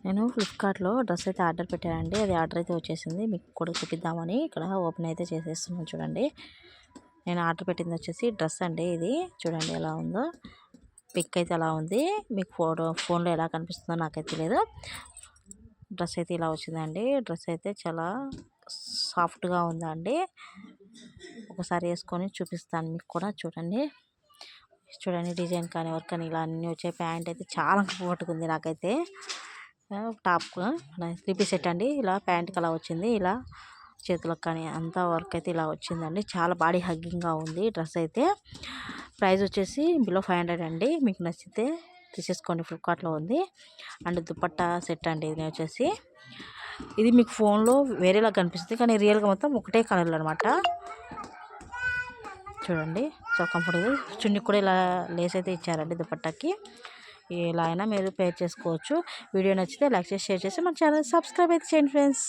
నేను ఫ్లిప్కార్ట్లో డ్రెస్ అయితే ఆర్డర్ పెట్టానండి. అది ఆర్డర్ అయితే వచ్చేసింది. మీకు కూడా చూపిద్దామని ఇక్కడ ఓపెన్ అయితే చేసేస్తున్నాను చూడండి. నేను ఆర్డర్ పెట్టింది వచ్చేసి డ్రెస్ అండి. ఇది చూడండి ఎలా ఉందో. పిక్ అయితే అలా ఉంది. మీకు ఫోన్లో ఎలా కనిపిస్తుందో నాకైతే తెలియదు. డ్రెస్ అయితే ఇలా వచ్చిందండి. డ్రెస్ అయితే చాలా సాఫ్ట్గా ఉందండి. ఒకసారి వేసుకొని చూపిస్తాను మీకు కూడా చూడండి. చూడండి డిజైన్ కానీ వర్క్ కానీ ఇలా అన్నీ వచ్చాయి. ప్యాంట్ అయితే చాలా పట్టుకుంది నాకైతే. టాప్ 3 పీస్ సెట్ అండి. ఇలా ప్యాంట్కి అలా వచ్చింది. ఇలా చేతులకు కానీ అంతా వర్క్ అయితే ఇలా వచ్చిందండి. చాలా బాడీ హగ్గింగ్గా ఉంది డ్రెస్ అయితే. ప్రైస్ వచ్చేసి బిలో 500 అండి. మీకు నచ్చితే తీసేసుకోండి. ఫ్లిప్కార్ట్లో ఉంది. అండ్ దుపట్టా సెట్ అండి. ఇది వచ్చేసి ఇది మీకు ఫోన్లో వేరేలా కనిపిస్తుంది కానీ రియల్గా మొత్తం ఒకటే కలర్లో అనమాట. చూడండి చాలా కంఫర్టబుల్. చున్నీ కూడా ఇలా లేస్ అయితే ఇచ్చారండి దుపట్టాకి. ఎలా అయినా మీరు పేర్ చేసుకోవచ్చు. వీడియో నచ్చితే లైక్ చేసి షేర్ చేసి మన ఛానల్ సబ్స్క్రైబ్ అయితే చేయండి ఫ్రెండ్స్.